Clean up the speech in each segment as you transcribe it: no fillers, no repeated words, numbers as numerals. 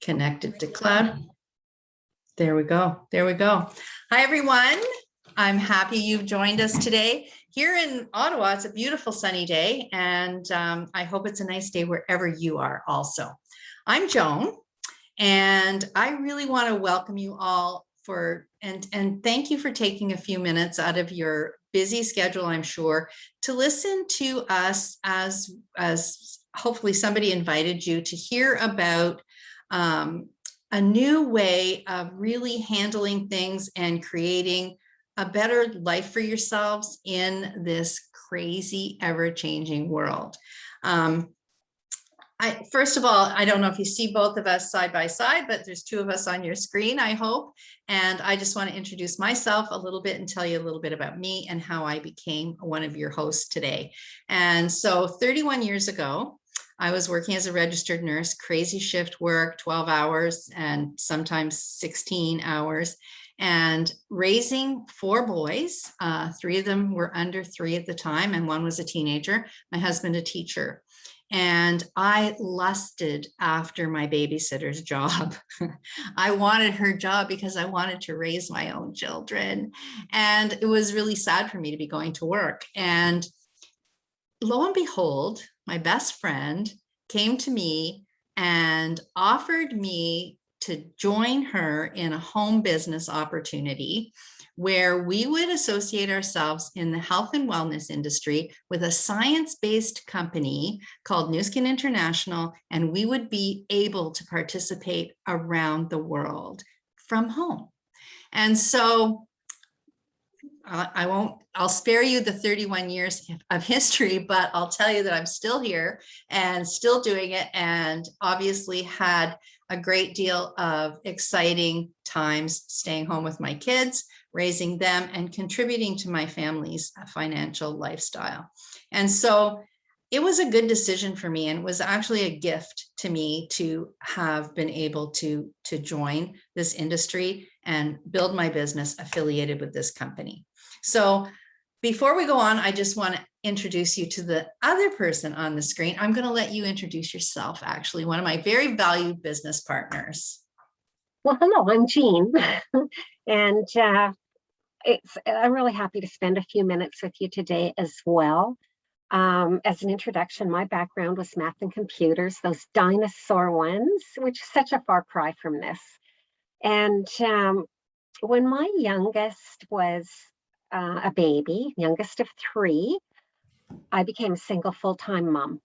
connected to cloud. There we go. There we go. Hi, everyone. I'm happy you've joined us today. Here in Ottawa, it's a beautiful sunny day, and I hope it's a nice day wherever you are also. I'm Joan, and I really want to welcome you all and thank you for taking a few minutes out of your busy schedule, I'm sure, to listen to us as hopefully somebody invited you to hear about a new way of really handling things and creating a better life for yourselves in this crazy, ever-changing world. First of all, I don't know if you see both of us side by side, but there's two of us on your screen, I hope. And I just want to introduce myself a little bit and tell you a little bit about me and how I became one of your hosts today. And so 31 years ago, I was working as a registered nurse, crazy shift work, 12 hours and sometimes 16 hours, and raising 4 boys. 3 of them were under 3 at the time, and 1 was a teenager, my husband a teacher. And I lusted after my babysitter's job. I wanted her job because I wanted to raise my own children. And it was really sad for me to be going to work. And lo and behold, my best friend came to me and offered me to join her in a home business opportunity where we would associate ourselves in the health and wellness industry with a science-based company called Nu Skin International, and we would be able to participate around the world from home. And so I'll spare you the 31 years of history, but I'll tell you that I'm still here and still doing it, and obviously had a great deal of exciting times staying home with my kids, raising them, and contributing to my family's financial lifestyle. And so it was a good decision for me, and it was actually a gift to me to have been able to join this industry and build my business affiliated with this company. So before we go on, I just want to introduce you to the other person on the screen. I'm going to let you introduce yourself, actually, one of my very valued business partners. Well, hello, I'm Jean, and I'm really happy to spend a few minutes with you today as well. As an introduction, my background was math and computers, those dinosaur ones, which is such a far cry from this. And when my youngest was a baby, youngest of 3, I became a single full-time mom.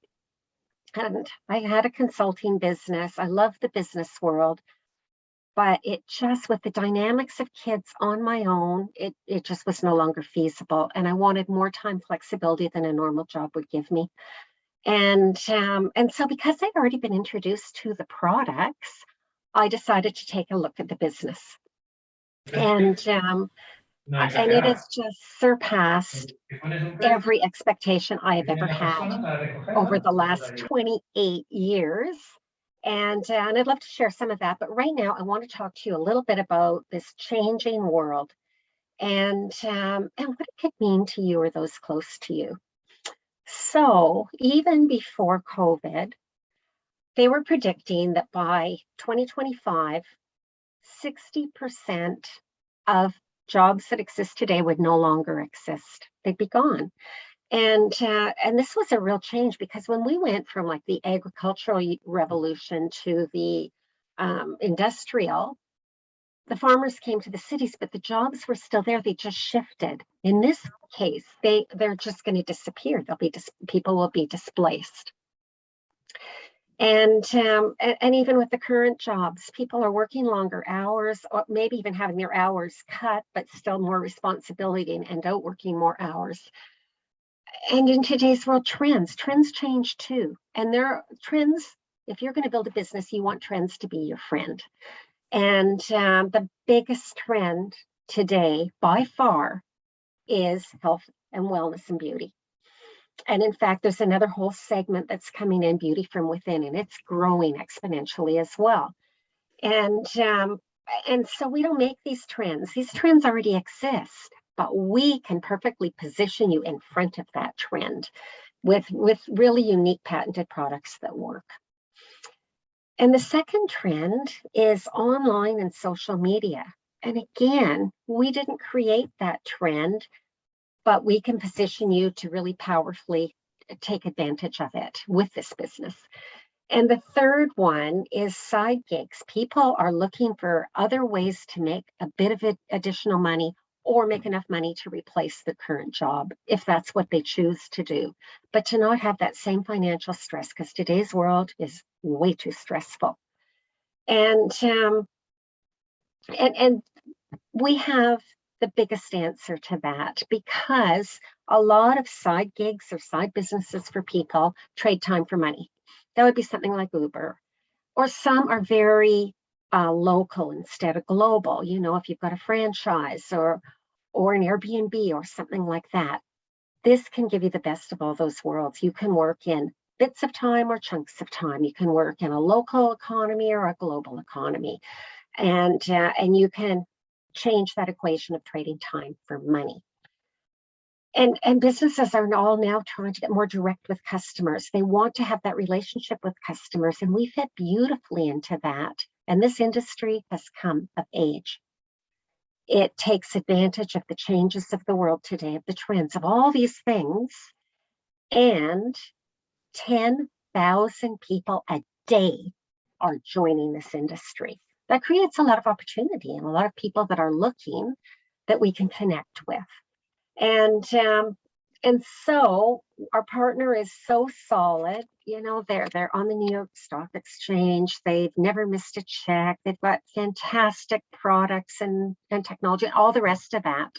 And I had a consulting business. I love the business world, but it just, with the dynamics of kids on my own, it just was no longer feasible. And I wanted more time flexibility than a normal job would give me. And so because I'd already been introduced to the products, I decided to take a look at the business. And it has just surpassed every expectation I have ever had over the last 28 years. And I'd love to share some of that. But right now, I want to talk to you a little bit about this changing world and what it could mean to you or those close to you. So even before COVID, they were predicting that by 2025, 60% of jobs that exist today would no longer exist. They'd be gone. And this was a real change, because when we went from like the agricultural revolution to the industrial, the farmers came to the cities, but the jobs were still there. They just shifted. In this case, they're just going to disappear. People will be displaced. And even with the current jobs, people are working longer hours, or maybe even having their hours cut, but still more responsibility and out working more hours. And in today's world, trends change too. And there are trends. If you're going to build a business, you want trends to be your friend. And the biggest trend today by far is health and wellness and beauty. And in fact, there's another whole segment that's coming in, beauty from within, and it's growing exponentially as well. And so we don't make these trends. These trends already exist, but we can perfectly position you in front of that trend with really unique patented products that work. And the second trend is online and social media. And again, we didn't create that trend, but we can position you to really powerfully take advantage of it with this business. And the third one is side gigs. People are looking for other ways to make a bit of additional money or make enough money to replace the current job if that's what they choose to do, but to not have that same financial stress, because today's world is way too stressful. And and we have the biggest answer to that, because a lot of side gigs or side businesses for people trade time for money. That would be something like Uber, or some are very local instead of global. You know, if you've got a franchise or an Airbnb or something like that, this can give you the best of all those worlds. You can work in bits of time or chunks of time. You can work in a local economy or a global economy, and you can change that equation of trading time for money. And businesses are all now trying to get more direct with customers. They want to have that relationship with customers, and we fit beautifully into that. And this industry has come of age. It takes advantage of the changes of the world today, of the trends, of all these things. And 10,000 people a day are joining this industry. That creates a lot of opportunity and a lot of people that are looking that we can connect with. And so our partner is so solid. You know, they're on the New York Stock Exchange. They've never missed a check. They've got fantastic products and technology, all the rest of that.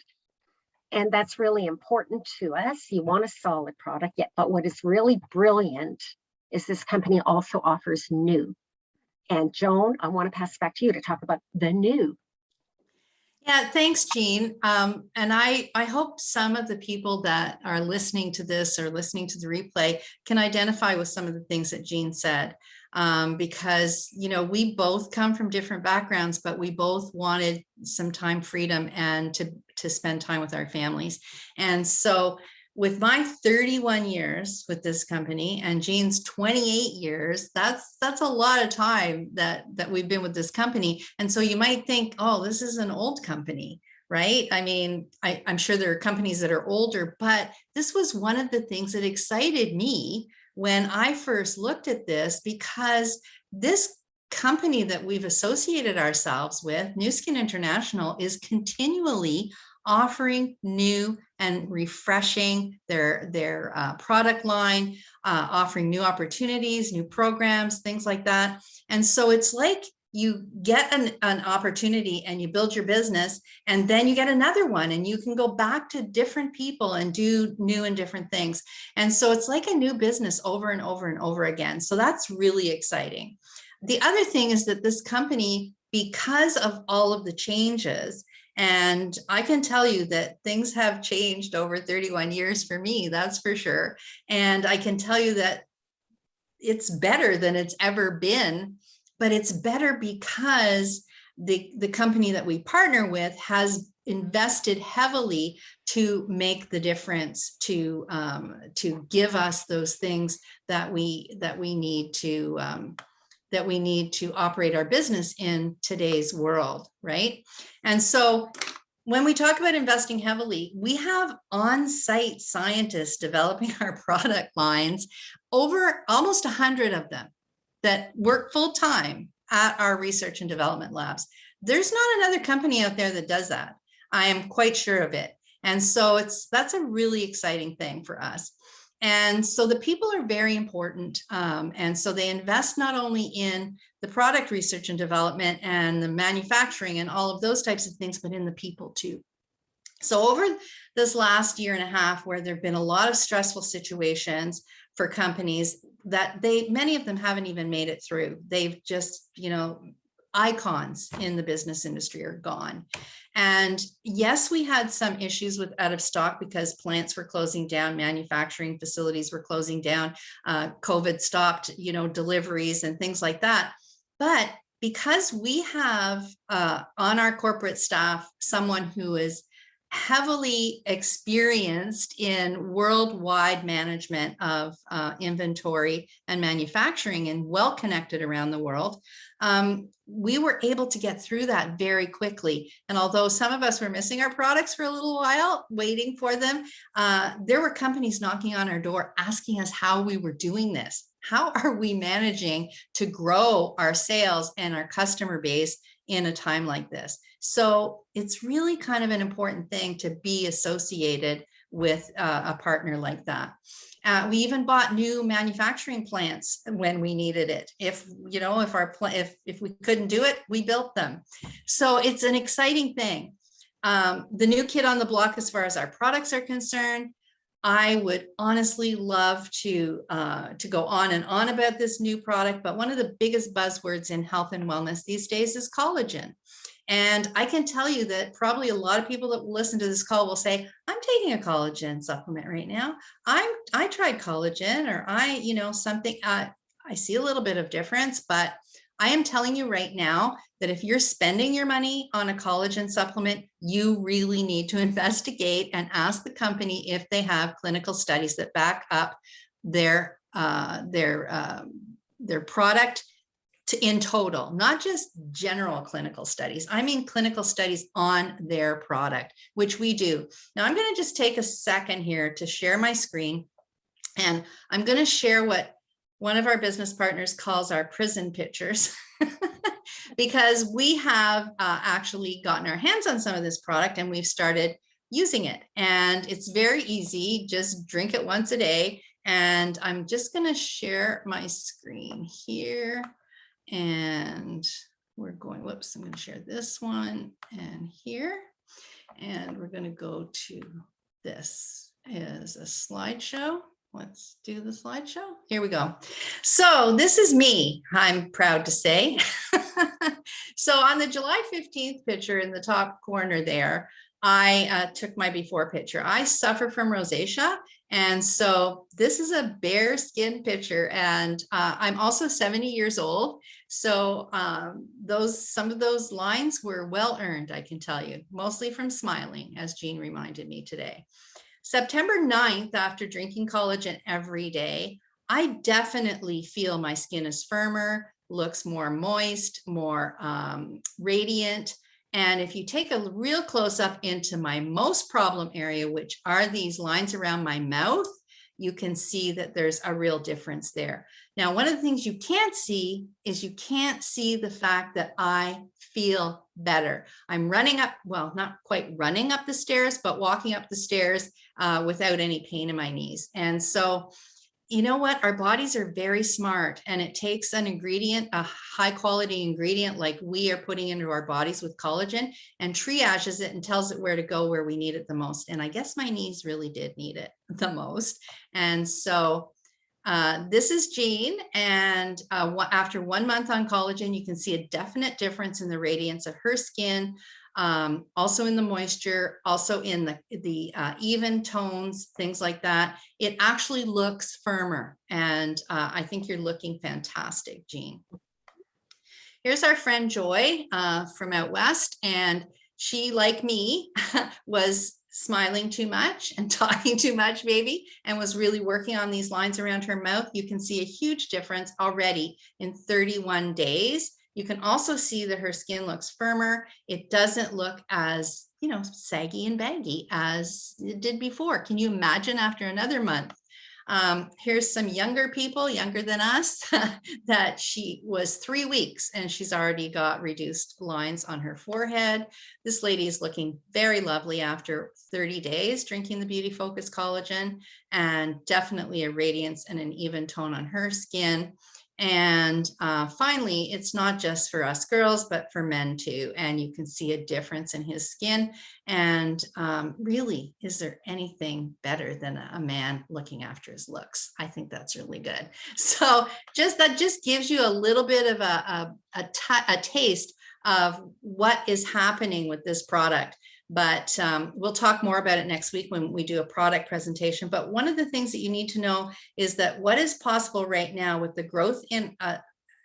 And that's really important to us. You want a solid product, yet, but what is really brilliant is this company also offers new. And Joan, I want to pass back to you to talk about the new. Yeah, thanks, Jean. And I hope some of the people that are listening to this or listening to the replay can identify with some of the things that Jean said, because, you know, we both come from different backgrounds, but we both wanted some time freedom and to spend time with our families. And so with my 31 years with this company and Jean's 28 years, that's a lot of time that we've been with this company. And so you might think, oh, this is an old company, right? I mean, I'm sure there are companies that are older, but this was one of the things that excited me when I first looked at this, because this company that we've associated ourselves with, New Skin International, is continually offering new and refreshing their product line, offering new opportunities, new programs, things like that. And so it's like you get an opportunity and you build your business, and then you get another one and you can go back to different people and do new and different things. And so it's like a new business over and over and over again. So that's really exciting. The other thing is that this company, because of all of the changes, and I can tell you that things have changed over 31 years for me, that's for sure. And I can tell you that it's better than it's ever been, but it's better because the company that we partner with has invested heavily to make the difference, to give us those things that we need to operate our business in today's world, right? And so when we talk about investing heavily, we have on-site scientists developing our product lines, over almost 100 of them that work full-time at our research and development labs. There's not another company out there that does that. I am quite sure of it. And so that's a really exciting thing for us. And so the people are very important. And so they invest not only in the product research and development and the manufacturing and all of those types of things, but in the people too. So over this last year and a half, where there've been a lot of stressful situations for companies that many of them haven't even made it through. They've just, you know, icons in the business industry are gone. And yes, we had some issues with out of stock because plants were closing down, manufacturing facilities were closing down, COVID stopped, you know, deliveries and things like that. But because we have on our corporate staff someone who is heavily experienced in worldwide management of inventory and manufacturing and well connected around the world, we were able to get through that very quickly. And although some of us were missing our products for a little while, waiting for them, there were companies knocking on our door asking us how we were doing this. How are we managing to grow our sales and our customer base in a time like this? So it's really kind of an important thing to be associated with a partner like that. We even bought new manufacturing plants when we needed it. If if we couldn't do it, we built them. So it's an exciting thing. The new kid on the block, as far as our products are concerned, I would honestly love to go on and on about this new product, but one of the biggest buzzwords in health and wellness these days is collagen. And I can tell you that probably a lot of people that will listen to this call will say, I'm taking a collagen supplement right now. I tried collagen, or I see a little bit of difference, but I am telling you right now that if you're spending your money on a collagen supplement, you really need to investigate and ask the company if they have clinical studies that back up their product in total, not just general clinical studies. I mean clinical studies on their product, which we do. Now I'm going to just take a second here to share my screen, and I'm going to share what one of our business partners calls our prison pictures, because we have actually gotten our hands on some of this product and we've started using it. And it's very easy, just drink it once a day. And I'm just going to share my screen here. And we're going, whoops, I'm going to share this one and here. And we're going to go to this as a slideshow. Let's do the slideshow. Here we go. So this is me, I'm proud to say. So on the July 15th picture in the top corner there, I took my before picture. I suffer from rosacea. And so this is a bare skin picture. And I'm also 70 years old. So some of those lines were well earned, I can tell you, mostly from smiling, as Jean reminded me today. September 9th, after drinking collagen every day, I definitely feel my skin is firmer, looks more moist, more radiant. And if you take a real close up into my most problem area, which are these lines around my mouth, you can see that there's a real difference there. Now, one of the things you can't see is you can't see the fact that I feel better. I'm running up, well, not quite running up the stairs, but walking up the stairs without any pain in my knees. And so, you know what? Our bodies are very smart, and it takes an ingredient, a high quality ingredient like we are putting into our bodies with collagen, and triages it and tells it where to go, where we need it the most. And I guess my knees really did need it the most. And so this is Jean, and after 1 month on collagen, you can see a definite difference in the radiance of her skin, also in the moisture, also in the even tones, things like that. It actually looks firmer, and I think you're looking fantastic, Jean. Here's our friend Joy from out west, and she, like me, was smiling too much and talking too much, maybe, and was really working on these lines around her mouth. You can see a huge difference already in 31 days. You can also see that her skin looks firmer. It doesn't look as, saggy and baggy as it did before. Can you imagine after another month? Here's some younger people, younger than us, that she was 3 weeks and she's already got reduced lines on her forehead. This lady is looking very lovely after 30 days drinking the Beauty Focus collagen, and definitely a radiance and an even tone on her skin. And finally, it's not just for us girls, but for men too. And you can see a difference in his skin. And really, is there anything better than a man looking after his looks? I think that's really good. So that just gives you a little bit of a taste of what is happening with this product. But we'll talk more about it next week when we do a product presentation. But one of the things that you need to know is that what is possible right now with the growth in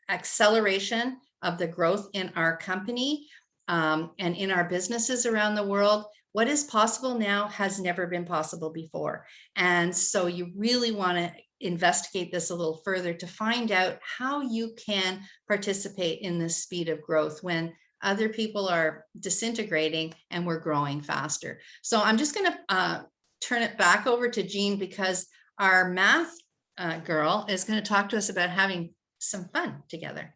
acceleration of the growth in our company and in our businesses around the world, what is possible now has never been possible before. And so you really want to investigate this a little further to find out how you can participate in this speed of growth when other people are disintegrating and we're growing faster. So I'm just going to turn it back over to Jean, because our math girl is going to talk to us about having some fun together.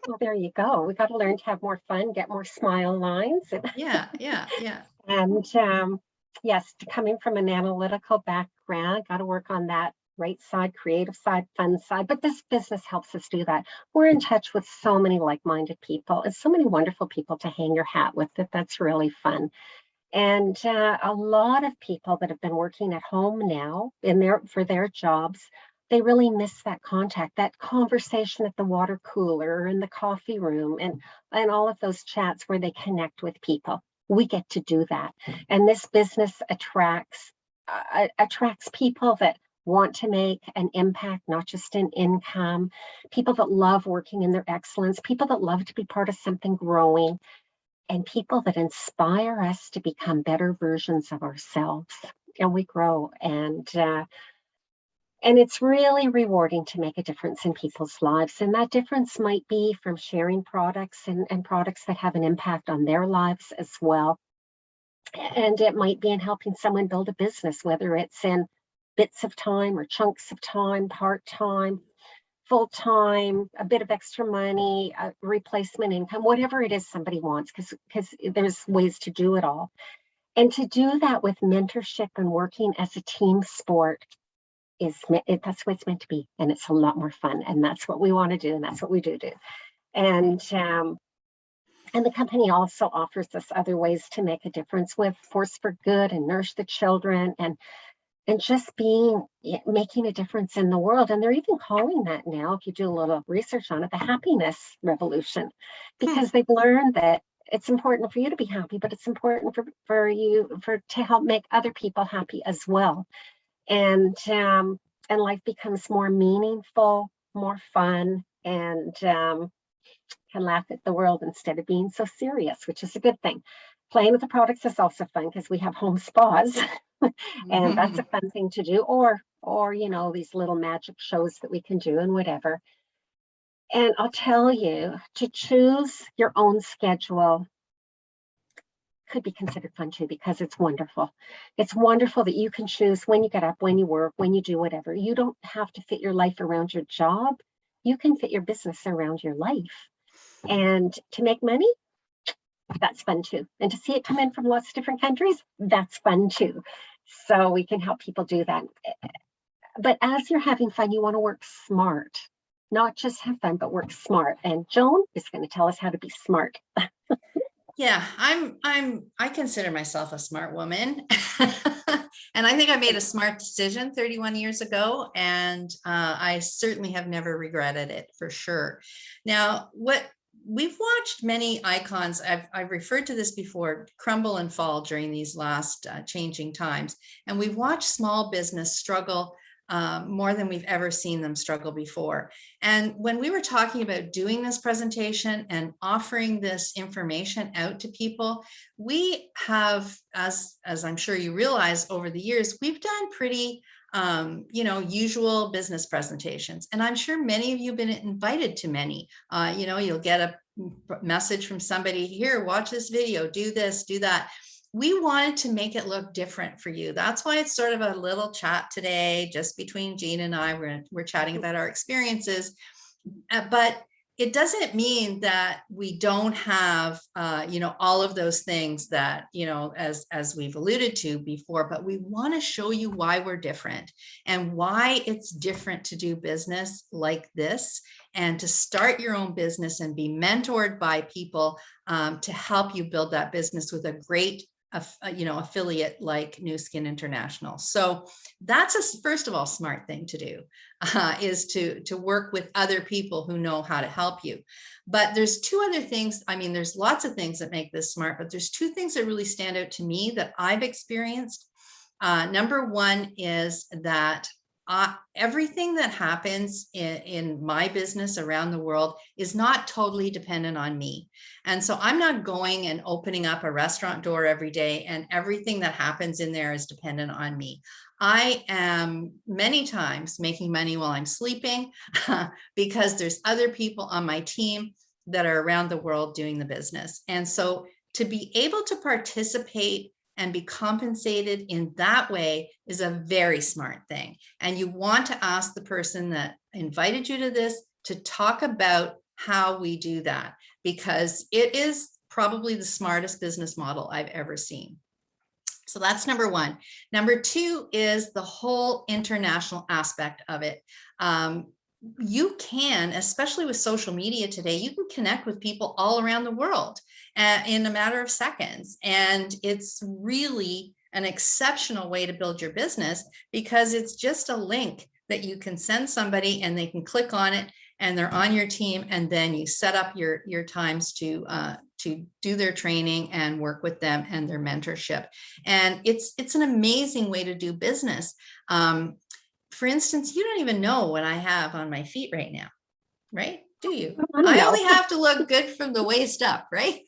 Well, there you go. We got to learn to have more fun, get more smile lines. Yeah, yeah, yeah. And yes, coming from an analytical background, got to work on that right side, creative side, fun side. But this business helps us do that. We're in touch with so many like-minded people and so many wonderful people to hang your hat with. That's really fun. And a lot of people that have been working at home now for their jobs, they really miss that contact, that conversation at the water cooler or in the coffee room, and all of those chats where they connect with people. We get to do that. And this business attracts people that want to make an impact, not just in income, people that love working in their excellence, people that love to be part of something growing, and people that inspire us to become better versions of ourselves. And we grow, and it's really rewarding to make a difference in people's lives. And that difference might be from sharing products and products that have an impact on their lives as well. And it might be in helping someone build a business, whether it's in bits of time or chunks of time, part-time, full-time, a bit of extra money, replacement income, whatever it is somebody wants, because there's ways to do it all. And to do that with mentorship and working as a team sport that's what it's meant to be. And it's a lot more fun. And that's what we want to do. And that's what we do. And the company also offers us other ways to make a difference with Force for Good and Nourish the Children and just making a difference in the world. And they're even calling that now, if you do a little research on it, the happiness revolution, because they've learned that it's important for you to be happy, but it's important to help make other people happy as well. And life becomes more meaningful, more fun, and can laugh at the world instead of being so serious, which is a good thing. Playing with the products is also fun because we have home spas, and that's a fun thing to do. Or these little magic shows that we can do and whatever. And I'll tell you, to choose your own schedule could be considered fun too, because it's wonderful. It's wonderful that you can choose when you get up, when you work, when you do whatever. You don't have to fit your life around your job. You can fit your business around your life. And to make money, that's fun too. And to see it come in from lots of different countries, that's fun too. So we can help people do that. But as you're having fun, you want to work smart, not just have fun, but work smart. And Joan is going to tell us how to be smart. Yeah, I consider myself a smart woman. And I think I made a smart decision 31 years ago, and I certainly have never regretted it, for sure. Now, we've watched many icons, I've referred to this before, crumble and fall during these last changing times. And we've watched small business struggle more than we've ever seen them struggle before. And when we were talking about doing this presentation and offering this information out to people, we have, as I'm sure you realize over the years, we've done pretty usual business presentations. And I'm sure many of you have been invited to many. You'll get a message from somebody, here, watch this video, do this, do that. We wanted to make it look different for you. That's why it's sort of a little chat today, just between Jean and I. We're chatting about our experiences, but it doesn't mean that we don't have, all of those things that, as we've alluded to before, but we want to show you why we're different and why it's different to do business like this and to start your own business and be mentored by people to help you build that business with a great affiliate like New Skin International. So that's first of all, smart thing to do is to work with other people who know how to help you. But there's two other things. I mean, there's lots of things that make this smart, but there's two things that really stand out to me that I've experienced. Number one is that everything that happens in my business around the world is not totally dependent on me. And so I'm not going and opening up a restaurant door every day and everything that happens in there is dependent on me. I am many times making money while I'm sleeping because there's other people on my team that are around the world doing the business. And so to be able to participate and be compensated in that way is a very smart thing. And you want to ask the person that invited you to this to talk about how we do that, because it is probably the smartest business model I've ever seen. So that's number one. Number two is the whole international aspect of it. You can, especially with social media today, you can connect with people all around the world in a matter of seconds. And it's really an exceptional way to build your business because it's just a link that you can send somebody and they can click on it and they're on your team. And then you set up your times to do their training and work with them and their mentorship. And it's an amazing way to do business. For instance, you don't even know what I have on my feet right now, right? Do you? I only have to look good from the waist up, right?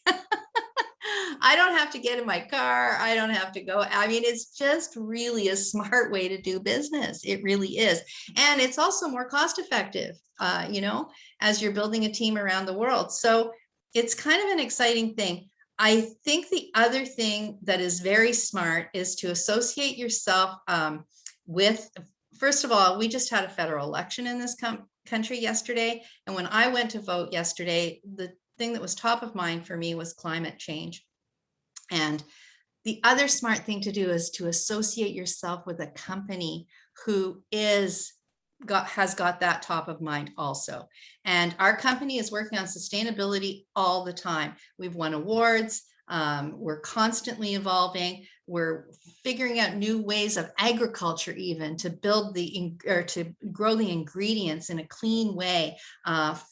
I don't have to get in my car. I don't have to go. I mean, it's just really a smart way to do business. It really is. And it's also more cost effective, as you're building a team around the world. So it's kind of an exciting thing. I think the other thing that is very smart is to associate yourself with, first of all, we just had a federal election in this country yesterday. And when I went to vote yesterday, the thing that was top of mind for me was climate change. And the other smart thing to do is to associate yourself with a company who has got that top of mind also. And our company is working on sustainability all the time. We've won awards. We're constantly evolving. We're figuring out new ways of agriculture, even to build to grow the ingredients in a clean way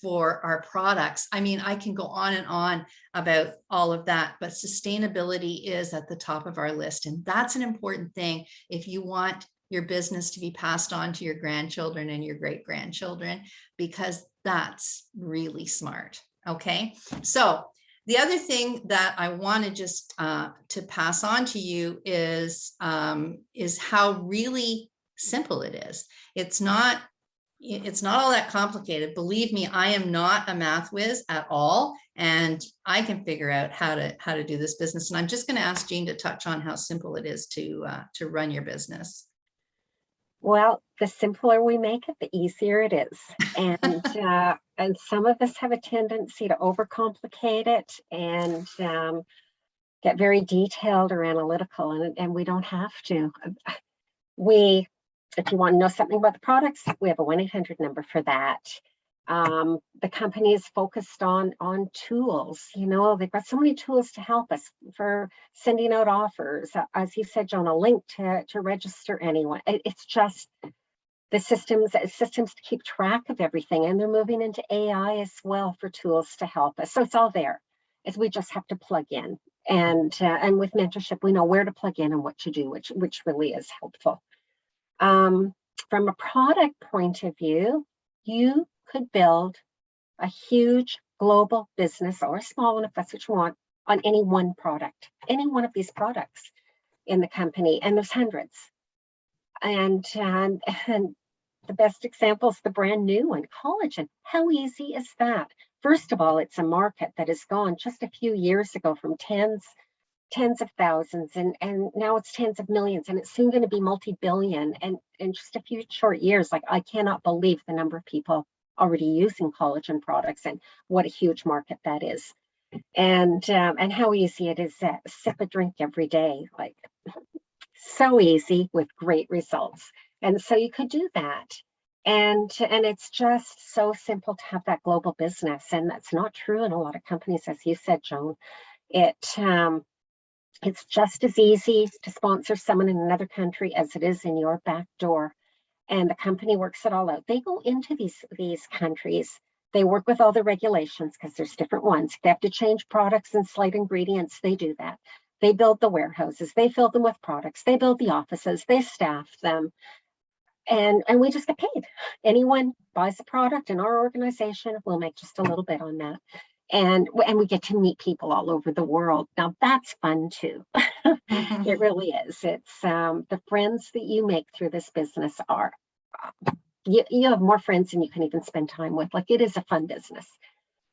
for our products. I mean, I can go on and on about all of that, but sustainability is at the top of our list. And that's an important thing if you want your business to be passed on to your grandchildren and your great-grandchildren, because that's really smart. Okay, so the other thing that I want to just to pass on to you is how really simple it is. It's not all that complicated. Believe me, I am not a math whiz at all, and I can figure out how to do this business. And I'm just going to ask Jean to touch on how simple it is to run your business. Well, the simpler we make it, the easier it is. And some of us have a tendency to overcomplicate it and get very detailed or analytical, and we don't have to. If you want to know something about the products, we have a 1-800 number for that. The company is focused on tools. They've got so many tools to help us for sending out offers. As you said, John, a link to register anyone. It's just the systems to keep track of everything. And they're moving into AI as well for tools to help us. So it's all there. We just have to plug in. And with mentorship, we know where to plug in and what to do, which really is helpful. From a product point of view, you could build a huge global business, or a small one if that's what you want, on any one product, any one of these products in the company. And there's hundreds. And the best example is the brand new one, collagen. How easy is that? First of all, it's a market that has gone just a few years ago from tens of thousands, and now it's tens of millions, and it's soon going to be multi-billion. And in just a few short years, like, I cannot believe the number of people already using collagen products and what a huge market that is. And how easy it is to sip a drink every day, like so easy with great results. And so you could do that. And it's just so simple to have that global business. And that's not true in a lot of companies, as you said, Joan. It's just as easy to sponsor someone in another country as it is in your back door. And the company works it all out. They go into these countries. They work with all the regulations because there's different ones. They have to change products and slight ingredients. They do that. They build the warehouses. They fill them with products. They build the offices. They staff them. and we just get paid. Anyone buys a product in our organization, we'll make just a little bit on that. And we get to meet people all over the world. Now that's fun too. It really is. It's the friends that you make through this business are, you have more friends than you can even spend time with. Like, it is a fun business.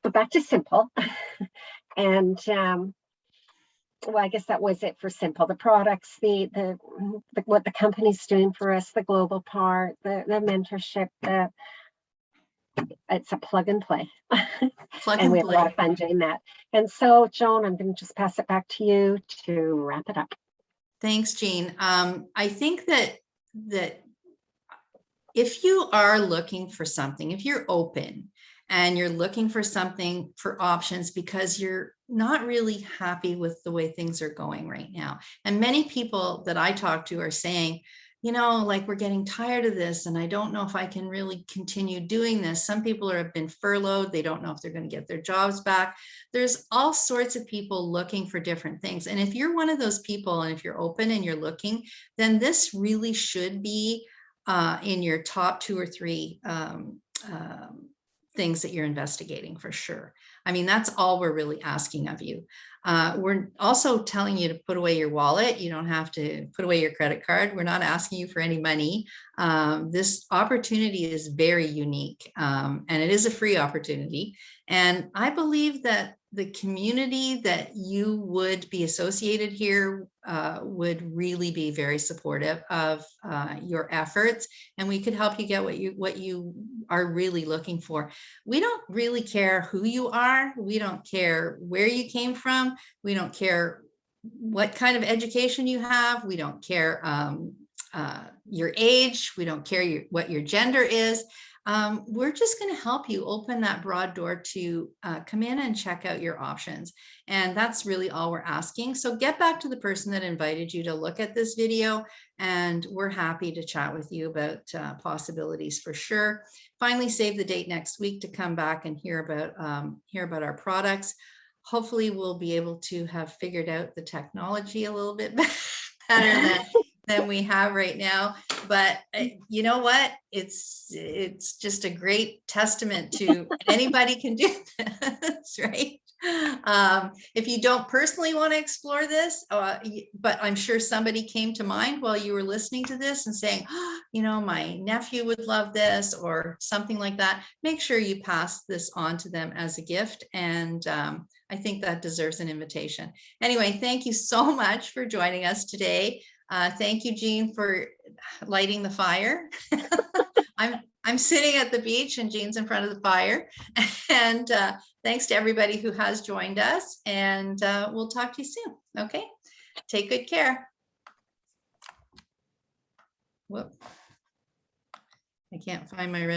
So back to Simple. And well, I guess that was it for Simple. The products, the what the company's doing for us, the global part, the mentorship, it's a plug and play. Plug And and we have a lot play. of fun doing that. And so, Joan, I'm going to just pass it back to you to wrap it up. Thanks, Jean. I think that if you are looking for something, if you're open and you're looking for something, for options, because you're not really happy with the way things are going right now. And many people that I talk to are saying, you know, like, we're getting tired of this and I don't know if I can really continue doing this. Some people have been furloughed. They don't know if they're going to get their jobs back. There's all sorts of people looking for different things. And if you're one of those people, and if you're open and you're looking, then this really should be in your top 2 or 3 things that you're investigating, for sure. I mean, that's all we're really asking of you. We're also telling you to put away your wallet. You don't have to put away your credit card. We're not asking you for any money. This opportunity is very unique, and it is a free opportunity. And I believe that the community that you would be associated here would really be very supportive of your efforts, and we could help you get what you are really looking for. We don't really care who you are. We don't care where you came from. We don't care what kind of education you have. We don't care your age. We don't care what your gender is. We're just going to help you open that broad door to come in and check out your options. And that's really all we're asking. So get back to the person that invited you to look at this video, and we're happy to chat with you about possibilities, for sure. Finally, save the date next week to come back and hear about our products. Hopefully we'll be able to have figured out the technology a little bit better than we have right now. But you know what? It's just a great testament to anybody can do this, right? If you don't personally want to explore this, but I'm sure somebody came to mind while you were listening to this and saying, oh, you know, my nephew would love this, or something like that, make sure you pass this on to them as a gift. And I think that deserves an invitation. Anyway, thank you so much for joining us today. Thank you, Jean, for lighting the fire. I'm sitting at the beach and Jean's in front of the fire. And thanks to everybody who has joined us. And we'll talk to you soon. Okay, take good care. Whoop. I can't find my red